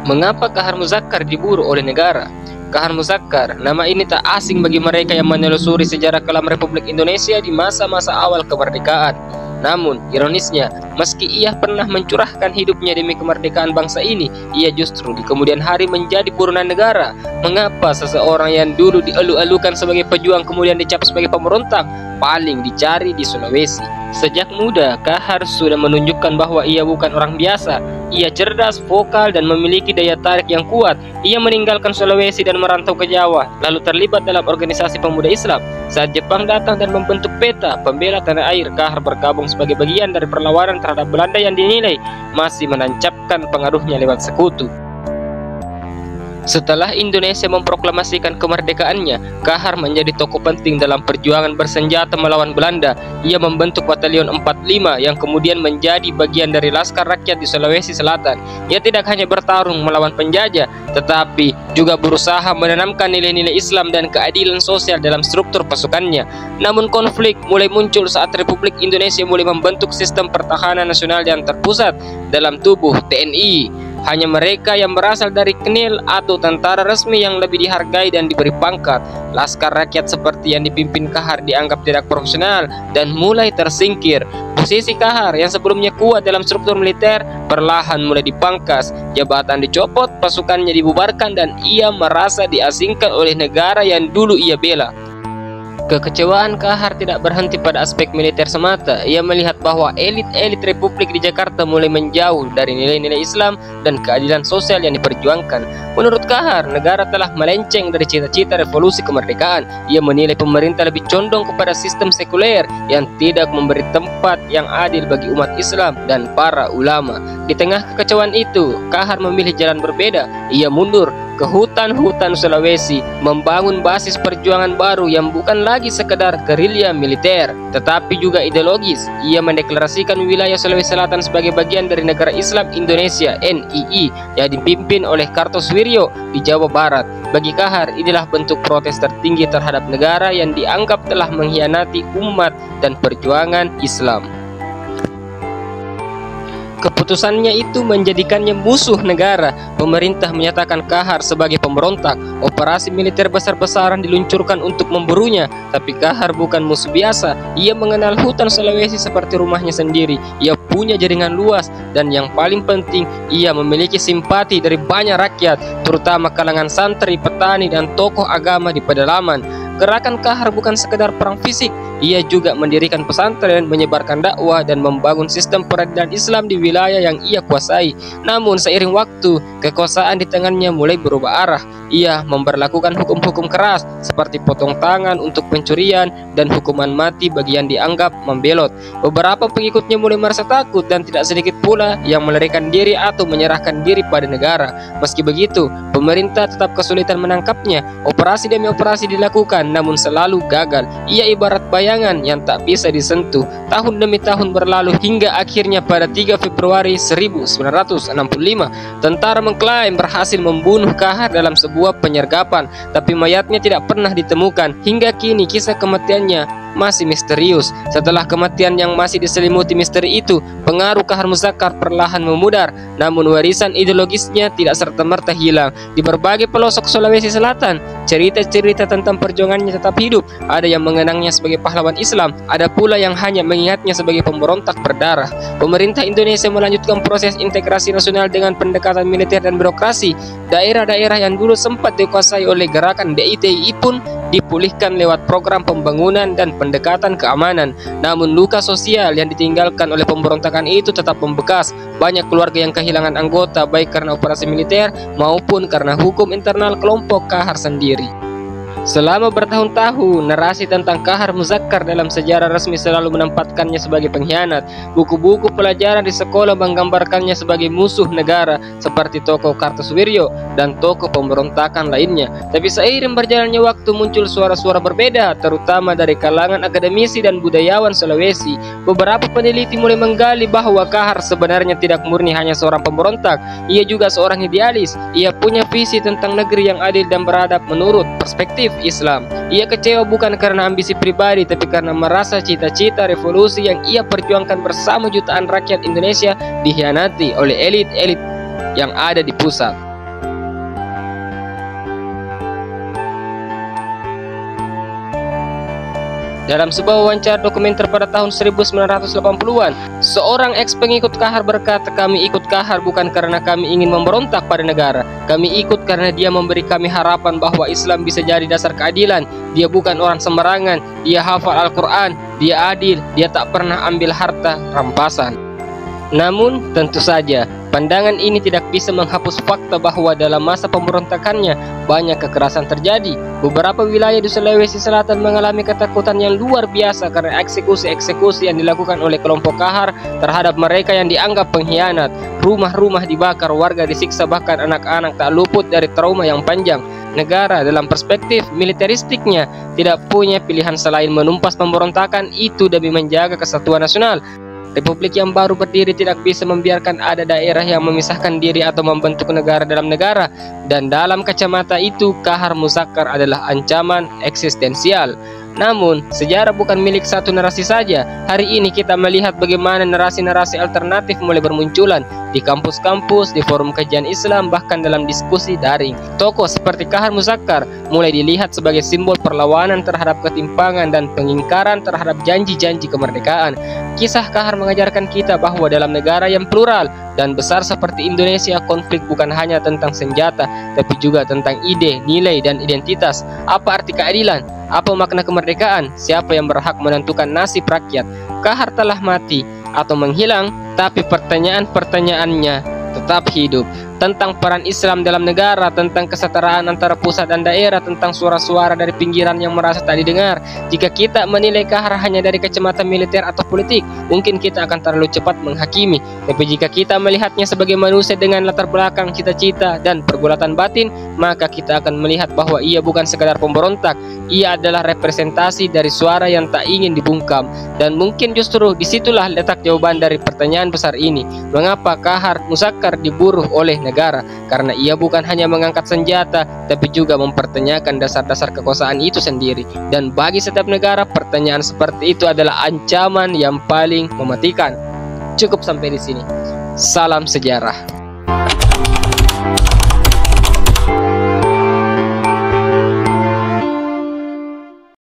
Mengapa Kahar Muzakkar diburu oleh negara? Kahar Muzakkar, nama ini tak asing bagi mereka yang menelusuri sejarah kelam Republik Indonesia di masa-masa awal kemerdekaan. Namun, ironisnya, meski ia pernah mencurahkan hidupnya demi kemerdekaan bangsa ini, ia justru di kemudian hari menjadi buronan negara. Mengapa seseorang yang dulu dielu-elukan sebagai pejuang kemudian dicap sebagai pemberontak? Paling dicari di Sulawesi. Sejak muda, Kahar sudah menunjukkan bahwa ia bukan orang biasa. Ia cerdas, vokal, dan memiliki daya tarik yang kuat. Ia meninggalkan Sulawesi dan merantau ke Jawa, lalu terlibat dalam organisasi pemuda Islam. Saat Jepang datang dan membentuk peta pembela tanah air, Kahar bergabung sebagai bagian dari perlawanan terhadap Belanda yang dinilai masih menancapkan pengaruhnya lewat sekutu. Setelah Indonesia memproklamasikan kemerdekaannya, Kahar menjadi tokoh penting dalam perjuangan bersenjata melawan Belanda. Ia membentuk Batalion 45 yang kemudian menjadi bagian dari Laskar Rakyat di Sulawesi Selatan. Ia tidak hanya bertarung melawan penjajah, tetapi juga berusaha menanamkan nilai-nilai Islam dan keadilan sosial dalam struktur pasukannya. Namun konflik mulai muncul saat Republik Indonesia mulai membentuk sistem pertahanan nasional yang terpusat dalam tubuh TNI. Hanya mereka yang berasal dari KNIL atau tentara resmi yang lebih dihargai dan diberi pangkat. Laskar Rakyat seperti yang dipimpin Kahar dianggap tidak profesional dan mulai tersingkir. Posisi Kahar yang sebelumnya kuat dalam struktur militer perlahan mulai dipangkas. Jabatan dicopot, pasukannya dibubarkan, dan ia merasa diasingkan oleh negara yang dulu ia bela. Kekecewaan Kahar tidak berhenti pada aspek militer semata. Ia melihat bahwa elit-elit Republik di Jakarta mulai menjauh dari nilai-nilai Islam dan keadilan sosial yang diperjuangkan. Menurut Kahar, negara telah melenceng dari cita-cita revolusi kemerdekaan. Ia menilai pemerintah lebih condong kepada sistem sekuler yang tidak memberi tempat yang adil bagi umat Islam dan para ulama. Di tengah kekecewaan itu, Kahar memilih jalan berbeda. Ia mundur ke hutan-hutan Sulawesi, membangun basis perjuangan baru yang bukan lagi sekedar gerilya militer, tetapi juga ideologis. Ia mendeklarasikan wilayah Sulawesi Selatan sebagai bagian dari Negara Islam Indonesia (NII) yang dipimpin oleh Kartosuwiryo di Jawa Barat. Bagi Kahar, inilah bentuk protes tertinggi terhadap negara yang dianggap telah mengkhianati umat dan perjuangan Islam. Keputusannya itu menjadikannya musuh negara. Pemerintah menyatakan Kahar sebagai pemberontak. Operasi militer besar-besaran diluncurkan untuk memburunya. Tapi Kahar bukan musuh biasa. Ia mengenal hutan Sulawesi seperti rumahnya sendiri. Ia punya jaringan luas, dan yang paling penting, ia memiliki simpati dari banyak rakyat, terutama kalangan santri, petani, dan tokoh agama di pedalaman. Gerakan Kahar bukan sekedar perang fisik. Ia juga mendirikan pesantren, menyebarkan dakwah, dan membangun sistem peradilan Islam di wilayah yang ia kuasai. Namun seiring waktu, kekuasaan di tangannya mulai berubah arah. Ia memberlakukan hukum-hukum keras seperti potong tangan untuk pencurian dan hukuman mati bagi yang dianggap membelot. Beberapa pengikutnya mulai merasa takut, dan tidak sedikit pula yang melarikan diri atau menyerahkan diri pada negara. Meski begitu, pemerintah tetap kesulitan menangkapnya. Operasi demi operasi dilakukan, namun selalu gagal. Ia ibarat bayangan yang tak bisa disentuh. Tahun demi tahun berlalu hingga akhirnya pada 3 Februari 1965, tentara mengklaim berhasil membunuh Kahar dalam sebuah penyergapan, tapi mayatnya tidak pernah ditemukan. Hingga kini kisah kematiannya masih misterius. Setelah kematian yang masih diselimuti misteri itu, pengaruh Kahar Muzakkar perlahan memudar, namun warisan ideologisnya tidak serta-merta hilang. Di berbagai pelosok Sulawesi Selatan, cerita-cerita tentang perjuangannya tetap hidup. Ada yang mengenangnya sebagai pahlawan Islam, ada pula yang hanya mengingatnya sebagai pemberontak berdarah. Pemerintah Indonesia melanjutkan proses integrasi nasional dengan pendekatan militer dan birokrasi. Daerah-daerah yang dulu sempat dikuasai oleh gerakan DITI pun dipulihkan lewat program pembangunan dan pendekatan keamanan. Namun luka sosial yang ditinggalkan oleh pemberontakan itu tetap membekas. Banyak keluarga yang kehilangan anggota, baik karena operasi militer maupun karena hukum internal kelompok Kahar sendiri. Selama bertahun-tahun, narasi tentang Kahar Muzakkar dalam sejarah resmi selalu menempatkannya sebagai pengkhianat. Buku-buku pelajaran di sekolah menggambarkannya sebagai musuh negara, seperti tokoh Kartosuwiryo dan tokoh pemberontakan lainnya. Tapi seiring berjalannya waktu, muncul suara-suara berbeda, terutama dari kalangan akademisi dan budayawan Sulawesi. Beberapa peneliti mulai menggali bahwa Kahar sebenarnya tidak murni hanya seorang pemberontak. Ia juga seorang idealis. Ia punya visi tentang negeri yang adil dan beradab menurut perspektif Islam. Ia kecewa bukan karena ambisi pribadi, tapi karena merasa cita-cita revolusi yang ia perjuangkan bersama jutaan rakyat Indonesia dikhianati oleh elit-elit yang ada di pusat. Dalam sebuah wawancara dokumenter pada tahun 1980-an, seorang ex-pengikut Kahar berkata, "Kami ikut Kahar bukan karena kami ingin memberontak pada negara. Kami ikut karena dia memberi kami harapan bahwa Islam bisa jadi dasar keadilan. Dia bukan orang sembarangan, dia hafal Al-Quran, dia adil, dia tak pernah ambil harta rampasan." Namun, tentu saja, pandangan ini tidak bisa menghapus fakta bahwa dalam masa pemberontakannya banyak kekerasan terjadi. Beberapa wilayah di Sulawesi Selatan mengalami ketakutan yang luar biasa karena eksekusi-eksekusi yang dilakukan oleh kelompok Kahar terhadap mereka yang dianggap pengkhianat. Rumah-rumah dibakar, warga disiksa, bahkan anak-anak tak luput dari trauma yang panjang. Negara dalam perspektif militeristiknya tidak punya pilihan selain menumpas pemberontakan itu demi menjaga kesatuan nasional. Republik yang baru berdiri tidak bisa membiarkan ada daerah yang memisahkan diri atau membentuk negara dalam negara, dan dalam kacamata itu Kahar Muzakkar adalah ancaman eksistensial. Namun, sejarah bukan milik satu narasi saja. Hari ini kita melihat bagaimana narasi-narasi alternatif mulai bermunculan di kampus-kampus, di forum kajian Islam, bahkan dalam diskusi daring. Tokoh seperti Kahar Muzakkar mulai dilihat sebagai simbol perlawanan terhadap ketimpangan dan pengingkaran terhadap janji-janji kemerdekaan. Kisah Kahar mengajarkan kita bahwa dalam negara yang plural dan besar seperti Indonesia, konflik bukan hanya tentang senjata, tapi juga tentang ide, nilai, dan identitas. Apa arti keadilan? Apa makna kemerdekaan? Siapa yang berhak menentukan nasib rakyat? Kahar telah mati atau menghilang, tapi pertanyaan-pertanyaannya tetap hidup. Tentang peran Islam dalam negara, tentang kesetaraan antara pusat dan daerah, tentang suara-suara dari pinggiran yang merasa tak didengar. Jika kita menilai Kahar hanya dari kacamata militer atau politik, mungkin kita akan terlalu cepat menghakimi. Tapi jika kita melihatnya sebagai manusia dengan latar belakang cita-cita dan pergulatan batin, maka kita akan melihat bahwa ia bukan sekadar pemberontak. Ia adalah representasi dari suara yang tak ingin dibungkam. Dan mungkin justru disitulah letak jawaban dari pertanyaan besar ini. Mengapa Kahar Muzakkar diburu oleh negara? Karena ia bukan hanya mengangkat senjata, tapi juga mempertanyakan dasar-dasar kekuasaan itu sendiri. Dan bagi setiap negara, pertanyaan seperti itu adalah ancaman yang paling mematikan. Cukup sampai di sini. Salam sejarah.